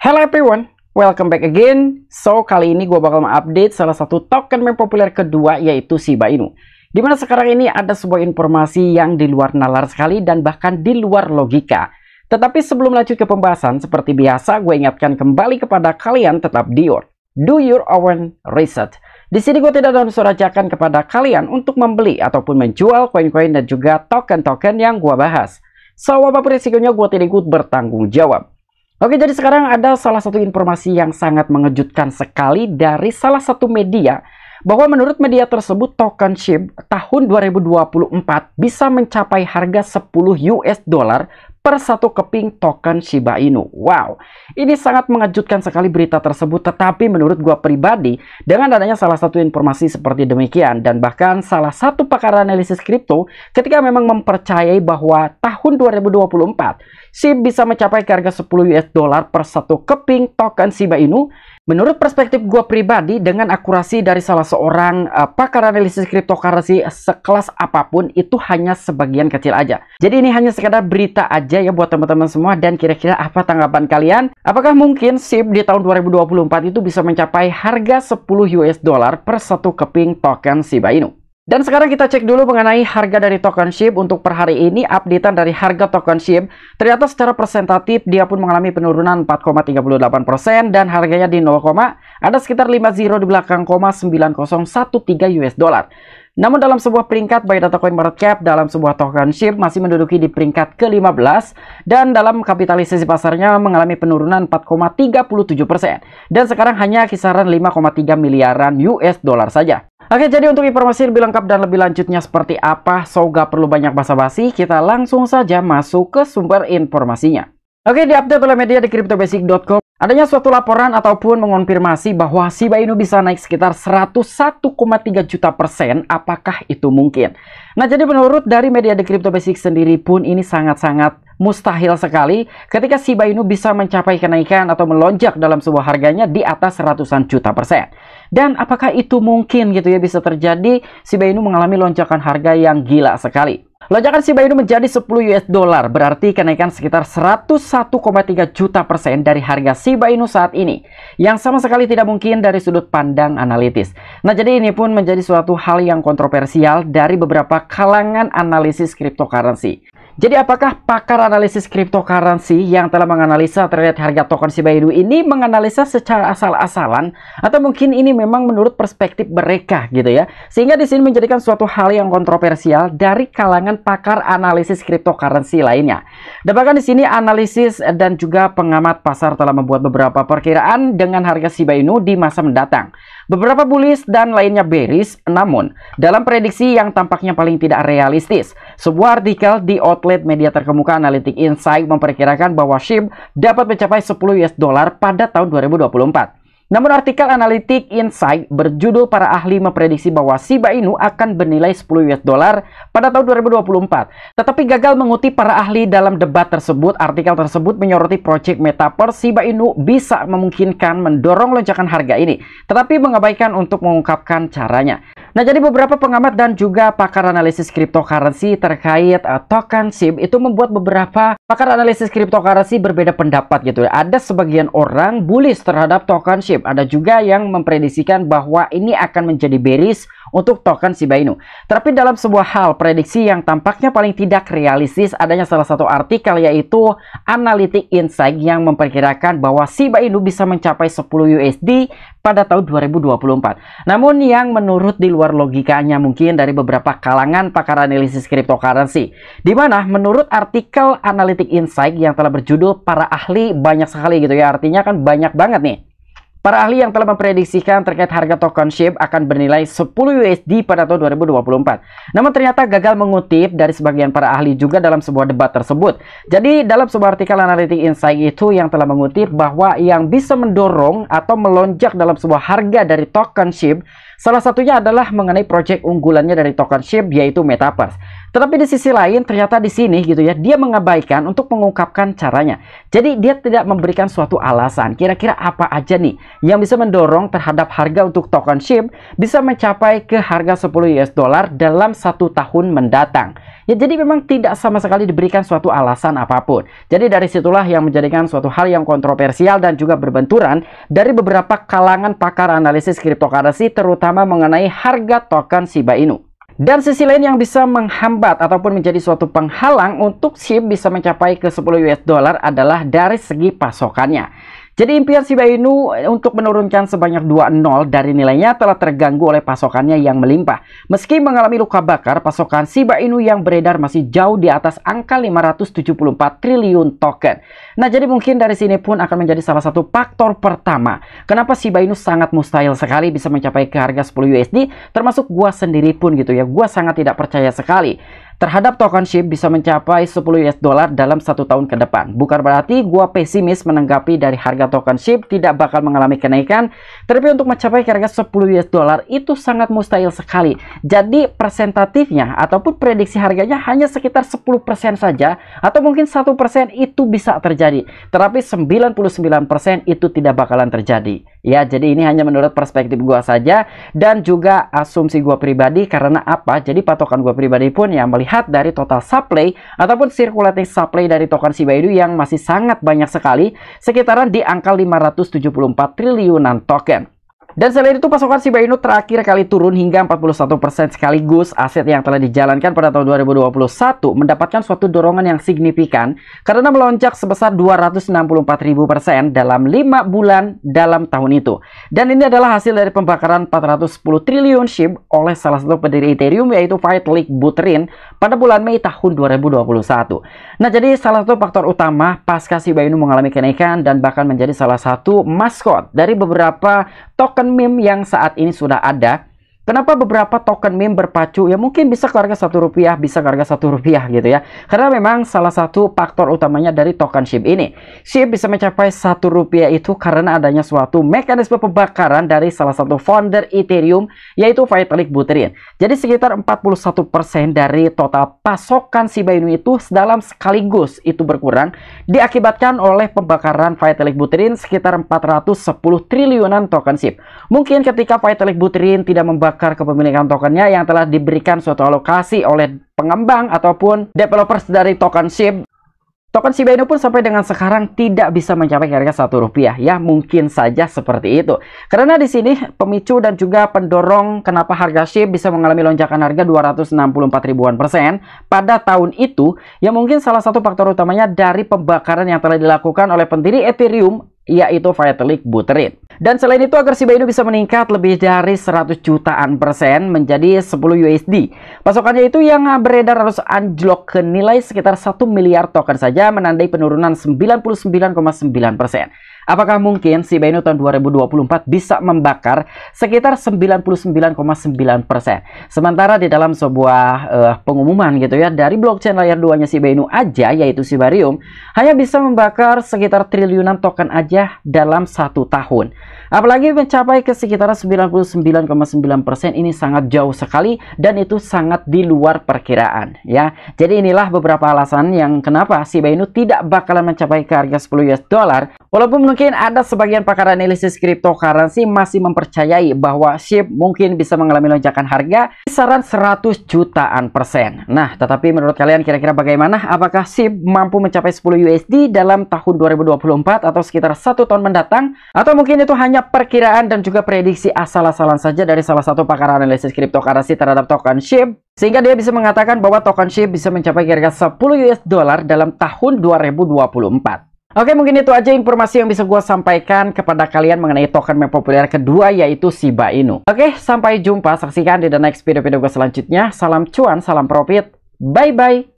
Hello everyone, welcome back again. So, kali ini gue bakal mengupdate salah satu token meme populer kedua, yaitu Shiba Inu. Dimana sekarang ini ada sebuah informasi yang di luar nalar sekali dan bahkan di luar logika. Tetapi sebelum lanjut ke pembahasan, seperti biasa gue ingatkan kembali kepada kalian tetap do your own research. Di sini gue tidak ada unsur ajakan kepada kalian untuk membeli ataupun menjual koin-koin dan juga token-token yang gue bahas. So, apapun risikonya gue tidak ikut bertanggung jawab. Oke, jadi sekarang ada salah satu informasi yang sangat mengejutkan sekali dari salah satu media, bahwa menurut media tersebut token SHIB tahun 2024 bisa mencapai harga 10 US dollar per satu keping token Shiba Inu. Wow, ini sangat mengejutkan sekali berita tersebut, tetapi menurut gua pribadi, dengan adanya salah satu informasi seperti demikian, dan bahkan salah satu pakar analisis kripto ketika memang mempercayai bahwa tahun 2024 SHIB bisa mencapai harga 10 US dollar per satu keping token Shiba Inu. Menurut perspektif gue pribadi, dengan akurasi dari salah seorang pakar analisis cryptocurrency sekelas apapun, itu hanya sebagian kecil aja. Jadi ini hanya sekadar berita aja ya buat teman-teman semua. Dan kira-kira apa tanggapan kalian? Apakah mungkin SHIB di tahun 2024 itu bisa mencapai harga 10 US dollar per satu keping token Shiba Inu? Dan sekarang kita cek dulu mengenai harga dari token SHIB. Untuk per hari ini, updatean dari harga token SHIB, ternyata secara presentatif dia pun mengalami penurunan 4,38% dan harganya di 0, ada sekitar 50 di belakang, 9013 US dollar. Namun dalam sebuah peringkat by data coin market cap, dalam sebuah token SHIB masih menduduki di peringkat ke-15 dan dalam kapitalisasi pasarnya mengalami penurunan 4,37% dan sekarang hanya kisaran 5,3 miliaran US dollar saja. Oke, jadi untuk informasi lebih lengkap dan lebih lanjutnya seperti apa, so gak perlu banyak basa-basi, kita langsung saja masuk ke sumber informasinya. Oke, diupdate oleh media di cryptobasic.com, adanya suatu laporan ataupun mengonfirmasi bahwa Shiba Inu bisa naik sekitar 101,3 juta %. Apakah itu mungkin? Nah, jadi menurut dari media di CryptoBasic sendiri pun ini sangat-sangat mustahil sekali ketika Shiba Inu bisa mencapai kenaikan atau melonjak dalam sebuah harganya di atas ratusan juta %. Dan apakah itu mungkin gitu ya bisa terjadi Shiba Inu mengalami lonjakan harga yang gila sekali? Lonjakan Shiba Inu menjadi 10 US dollar berarti kenaikan sekitar 101,3 juta % dari harga Shiba Inu saat ini, yang sama sekali tidak mungkin dari sudut pandang analitis. Nah, jadi ini pun menjadi suatu hal yang kontroversial dari beberapa kalangan analisis cryptocurrency. Jadi apakah pakar analisis cryptocurrency yang telah menganalisa terkait harga token Shiba Inu ini menganalisa secara asal-asalan, atau mungkin ini memang menurut perspektif mereka gitu ya, sehingga di sini menjadikan suatu hal yang kontroversial dari kalangan pakar analisis cryptocurrency lainnya. Dan bahkan di sini analisis dan juga pengamat pasar telah membuat beberapa perkiraan dengan harga Shiba Inu di masa mendatang. Beberapa bullish dan lainnya bearish, namun dalam prediksi yang tampaknya paling tidak realistis, sebuah artikel di outlet media terkemuka Analytic Insight memperkirakan bahwa SHIB dapat mencapai 10 US dollar pada tahun 2024. Namun artikel Analytic Insight berjudul para ahli memprediksi bahwa Shiba Inu akan bernilai 10 US dollar pada tahun 2024. Tetapi gagal mengutip para ahli dalam debat tersebut. Artikel tersebut menyoroti proyek Metaverse Shiba Inu bisa memungkinkan mendorong lonjakan harga ini, tetapi mengabaikan untuk mengungkapkan caranya. Nah, jadi beberapa pengamat dan juga pakar analisis cryptocurrency terkait token SHIB itu membuat beberapa pakar analisis cryptocurrency berbeda pendapat gitu ya. Ada sebagian orang bullish terhadap token SHIB, ada juga yang memprediksikan bahwa ini akan menjadi bearish untuk token Shiba Inu. Tapi dalam sebuah hal prediksi yang tampaknya paling tidak realistis, adanya salah satu artikel yaitu Analytic Insight yang memperkirakan bahwa Shiba Inu bisa mencapai 10 USD pada tahun 2024. Namun yang menurut di luar logikanya mungkin dari beberapa kalangan pakar analisis cryptocurrency, di mana menurut artikel Analytic Insight yang telah berjudul para ahli banyak sekali gitu ya, artinya kan banyak banget nih para ahli yang telah memprediksikan terkait harga token SHIB akan bernilai 10 USD pada tahun 2024. Namun ternyata gagal mengutip dari sebagian para ahli juga dalam sebuah debat tersebut. Jadi dalam sebuah artikel Analytic Insight itu yang telah mengutip bahwa yang bisa mendorong atau melonjak dalam sebuah harga dari token SHIB, salah satunya adalah mengenai proyek unggulannya dari token SHIB yaitu Metaverse. Tetapi di sisi lain ternyata di sini gitu ya, dia mengabaikan untuk mengungkapkan caranya. Jadi dia tidak memberikan suatu alasan kira-kira apa aja nih yang bisa mendorong terhadap harga untuk token SHIB bisa mencapai ke harga 10 US dollar dalam 1 tahun mendatang. Ya, jadi memang tidak sama sekali diberikan suatu alasan apapun. Jadi dari situlah yang menjadikan suatu hal yang kontroversial dan juga berbenturan dari beberapa kalangan pakar analisis cryptocurrency, terutama mengenai harga token Shiba Inu. Dan sisi lain yang bisa menghambat ataupun menjadi suatu penghalang untuk SHIB bisa mencapai ke 10 US dollar adalah dari segi pasokannya. Jadi impian Shiba Inu untuk menurunkan sebanyak 2 nol dari nilainya telah terganggu oleh pasokannya yang melimpah. Meski mengalami luka bakar, pasokan Shiba Inu yang beredar masih jauh di atas angka 574 triliun token. Nah, jadi mungkin dari sini pun akan menjadi salah satu faktor pertama kenapa Shiba Inu sangat mustahil sekali bisa mencapai ke harga 10 USD, termasuk gua sendiri pun gitu ya. Gua sangat tidak percaya sekali terhadap token SHIB bisa mencapai 10 US dollar dalam 1 tahun ke depan. Bukan berarti gua pesimis menanggapi dari harga token SHIB tidak bakal mengalami kenaikan, tapi untuk mencapai harga 10 US dollar itu sangat mustahil sekali. Jadi presentatifnya ataupun prediksi harganya hanya sekitar 10% saja, atau mungkin 1% itu bisa terjadi. Tetapi 99% itu tidak bakalan terjadi. Ya, jadi ini hanya menurut perspektif gua saja dan juga asumsi gua pribadi. Karena apa? Jadi patokan gua pribadi pun yang melihat dari total supply ataupun circulating supply dari token Shiba Inu yang masih sangat banyak sekali, sekitaran di angka 574 triliunan token. Dan selain itu, pasokan Shiba Inu terakhir kali turun hingga 41% sekaligus. Aset yang telah dijalankan pada tahun 2021 mendapatkan suatu dorongan yang signifikan karena melonjak sebesar 264.000% dalam 5 bulan dalam tahun itu. Dan ini adalah hasil dari pembakaran 410 triliun SHIB oleh salah satu pendiri Ethereum, yaitu Vitalik Buterin pada bulan Mei tahun 2021. Nah, jadi salah satu faktor utama pasca Shiba Inu mengalami kenaikan dan bahkan menjadi salah satu maskot dari beberapa token meme yang saat ini sudah ada. Kenapa beberapa token meme berpacu? Ya mungkin bisa ke harga Rp1, bisa ke harga Rp1 gitu ya. Karena memang salah satu faktor utamanya dari token SHIB ini. SHIB bisa mencapai Rp1 itu karena adanya suatu mekanisme pembakaran dari salah satu founder Ethereum, yaitu Vitalik Buterin. Jadi sekitar 41% dari total pasokan Shiba Inu itu dalam sekaligus itu berkurang diakibatkan oleh pembakaran Vitalik Buterin sekitar 410 triliunan token SHIB. Mungkin ketika Vitalik Buterin tidak membakar kepemilikan tokennya yang telah diberikan suatu alokasi oleh pengembang ataupun developers dari token SHIB, token Shiba Inu pun sampai dengan sekarang tidak bisa mencapai harga Rp1 ya. Mungkin saja seperti itu. Karena di sini pemicu dan juga pendorong kenapa harga SHIB bisa mengalami lonjakan harga 264 ribuan% pada tahun itu, ya mungkin salah satu faktor utamanya dari pembakaran yang telah dilakukan oleh pendiri Ethereum, yaitu Vitalik Buterin. Dan selain itu, agar Shiba Inu bisa meningkat lebih dari 100 jutaan persen menjadi 10 USD, pasokannya itu yang beredar harus anjlok ke nilai sekitar 1 miliar token saja, menandai penurunan 99,9%. Apakah mungkin Shiba Inu tahun 2024 bisa membakar sekitar 99,9%? Sementara di dalam sebuah pengumuman gitu ya, dari blockchain layer 2-nya Shiba Inu aja, yaitu Shibarium, hanya bisa membakar sekitar triliunan token aja dalam 1 tahun. Apalagi mencapai ke sekitar 99,9%, ini sangat jauh sekali dan itu sangat di luar perkiraan ya. Jadi inilah beberapa alasan yang kenapa Shiba Inu tidak bakalan mencapai ke harga 10 US dollar. Walaupun mungkin ada sebagian pakar analisis cryptocurrency masih mempercayai bahwa SHIB mungkin bisa mengalami lonjakan harga kisaran 100 jutaan persen. Nah, tetapi menurut kalian kira-kira bagaimana? Apakah SHIB mampu mencapai 10 USD dalam tahun 2024 atau sekitar 1 tahun mendatang? Atau mungkin itu hanya perkiraan dan juga prediksi asal-asalan saja dari salah satu pakar analisis cryptocurrency terhadap token SHIB, sehingga dia bisa mengatakan bahwa token SHIB bisa mencapai harga 10 US dollar dalam tahun 2024. Oke, mungkin itu aja informasi yang bisa gue sampaikan kepada kalian mengenai token meme populer kedua, yaitu Shiba Inu. Oke, sampai jumpa. Saksikan di the next video gue selanjutnya. Salam cuan, salam profit. Bye-bye.